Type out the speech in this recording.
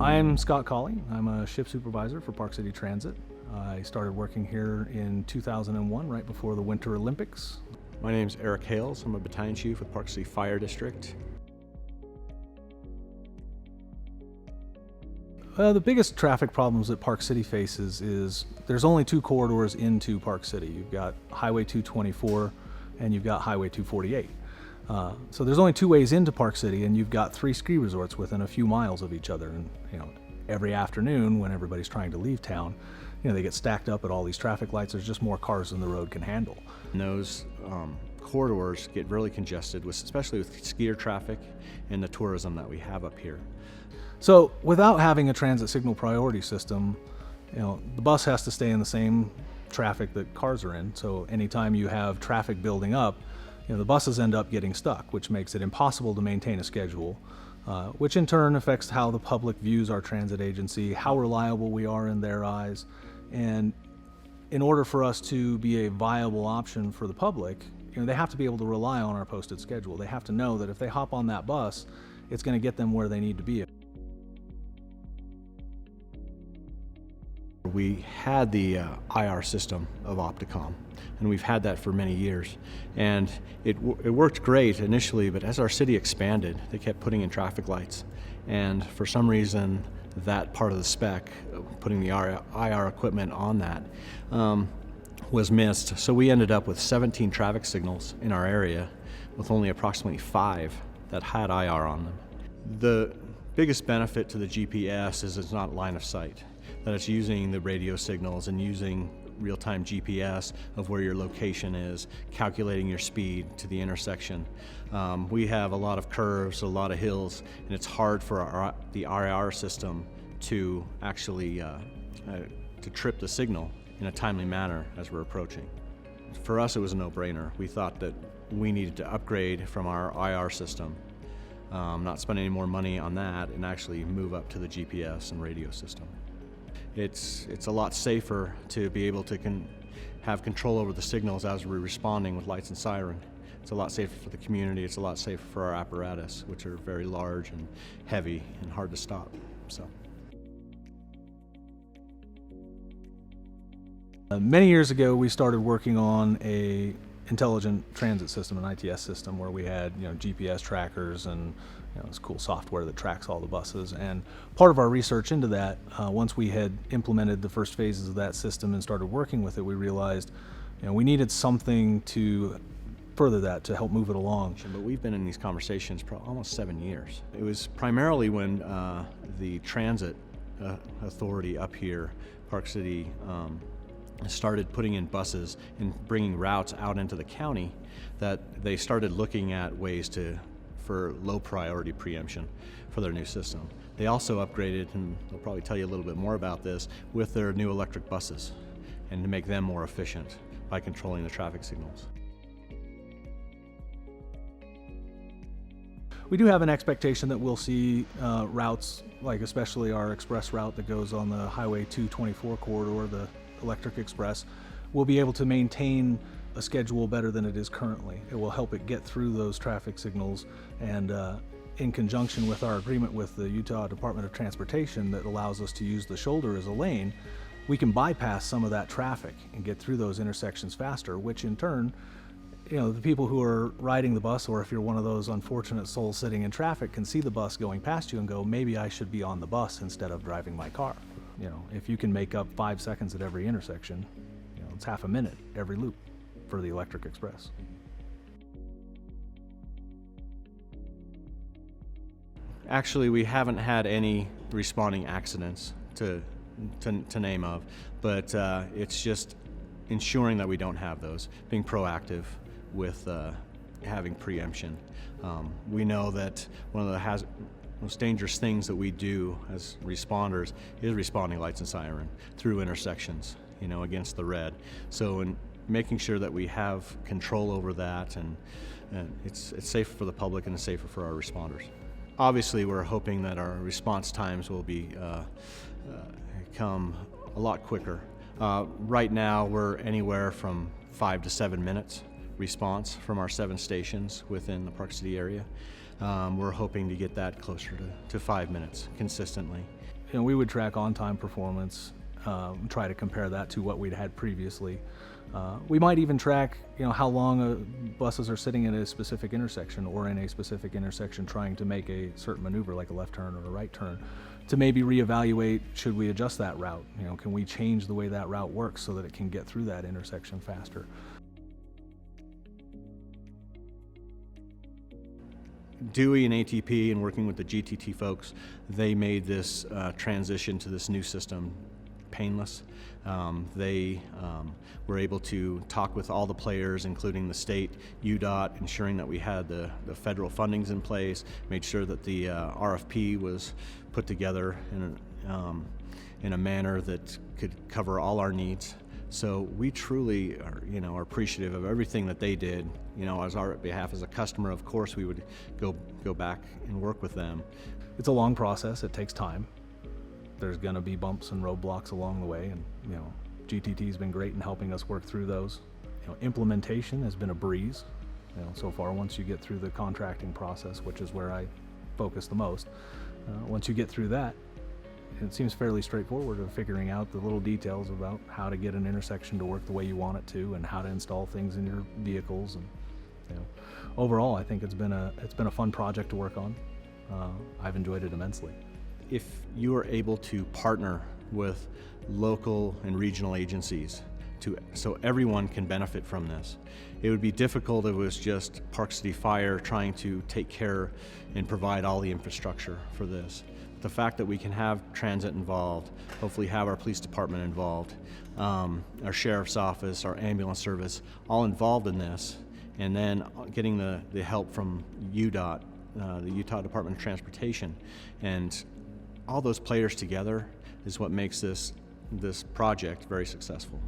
I'm Scott Colley. I'm a shift supervisor for Park City Transit. I started working here in 2001, right before the Winter Olympics. My name's Eric Hales. I'm a battalion chief with Park City Fire District. The biggest traffic problems that Park City faces is there's only two corridors into Park City. You've got Highway 224 and you've got Highway 248. So there's only two ways into Park City, and you've got three ski resorts within a few miles of each other. And every afternoon when everybody's trying to leave town, they get stacked up at all these traffic lights. There's just more cars than the road can handle. And those corridors get really congested, especially with skier traffic and the tourism that we have up here. So without having a transit signal priority system, the bus has to stay in the same traffic that cars are in. So anytime you have traffic building up, the buses end up getting stuck, which makes it impossible to maintain a schedule, which in turn affects how the public views our transit agency, how reliable we are in their eyes. And in order for us to be a viable option for the public, they have to be able to rely on our posted schedule. They have to know that if they hop on that bus, it's going to get them where they need to be. We had the IR system of Opticom, and we've had that for many years. And it worked great initially, but as our city expanded, they kept putting in traffic lights. And for some reason, that part of the spec, putting the IR equipment on that, was missed. So we ended up with 17 traffic signals in our area, with only approximately 5 that had IR on them. The biggest benefit to the GPS is it's not line of sight, that it's using the radio signals and using real-time GPS of where your location is, calculating your speed to the intersection. We have a lot of curves, a lot of hills, and it's hard for the IR system to actually to trip the signal in a timely manner as we're approaching. For us, it was a no-brainer. We thought that we needed to upgrade from our IR system, not spend any more money on that, and actually move up to the GPS and radio system. It's a lot safer to be able to have control over the signals as we're responding with lights and siren. It's a lot safer for the community. It's a lot safer for our apparatus, which are very large and heavy and hard to stop. So. Many years ago, we started working on a intelligent transit system, an ITS system, where we had GPS trackers and this cool software that tracks all the buses. And part of our research into that, once we had implemented the first phases of that system and started working with it, we realized we needed something to further that, to help move it along. But we've been in these conversations for almost 7 years. It was primarily when the transit authority up here, Park City, started putting in buses and bringing routes out into the county, that they started looking at ways for low priority preemption for their new system. They also upgraded, and they'll probably tell you a little bit more about this, with their new electric buses, and to make them more efficient by controlling the traffic signals. We do have an expectation that we'll see routes, like especially our express route that goes on the Highway 224 corridor, the Electric Express, will be able to maintain a schedule better than it is currently. It will help it get through those traffic signals, and in conjunction with our agreement with the Utah Department of Transportation that allows us to use the shoulder as a lane, we can bypass some of that traffic and get through those intersections faster, which in turn, the people who are riding the bus, or if you're one of those unfortunate souls sitting in traffic, can see the bus going past you and go, maybe I should be on the bus instead of driving my car. If you can make up 5 seconds at every intersection, it's half a minute every loop for the Electric Express. Actually, we haven't had any responding accidents to name of, but it's just ensuring that we don't have those, being proactive with having preemption. We know that one of the most dangerous things that we do as responders is responding lights and siren through intersections, against the red. So in making sure that we have control over that, and it's safer for the public and it's safer for our responders. Obviously, we're hoping that our response times will become a lot quicker. Right now, we're anywhere from 5 to 7 minutes response from our 7 stations within the Park City area. We're hoping to get that closer to 5 minutes consistently. You know, we would track on-time performance, try to compare that to what we'd had previously. We might even track, you know, how long buses are sitting in a specific intersection or in a specific intersection trying to make a certain maneuver, like a left turn or a right turn, to maybe reevaluate, should we adjust that route? You know, can we change the way that route works so that it can get through that intersection faster? Dewey and ATP and working with the GTT folks, they made this transition to this new system painless. They were able to talk with all the players, including the state, UDOT, ensuring that we had the federal fundings in place, made sure that the RFP was put together in a manner that could cover all our needs. So we truly are appreciative of everything that they did. You know, as our behalf as a customer, of course, we would go back and work with them. It's a long process. It takes time. There's going to be bumps and roadblocks along the way, and you know, GTT's been great in helping us work through those. You know, implementation has been a breeze. You know, so far, once you get through the contracting process, which is where I focus the most, once you get through that, it seems fairly straightforward of figuring out the little details about how to get an intersection to work the way you want it to, and how to install things in your vehicles. And you know, overall, I think it's been a fun project to work on. I've enjoyed it immensely. If you are able to partner with local and regional agencies so everyone can benefit from this, it would be difficult if it was just Park City Fire trying to take care and provide all the infrastructure for this. The fact that we can have transit involved, hopefully have our police department involved, our sheriff's office, our ambulance service, all involved in this, and then getting the help from UDOT, the Utah Department of Transportation, and all those players together is what makes this project very successful.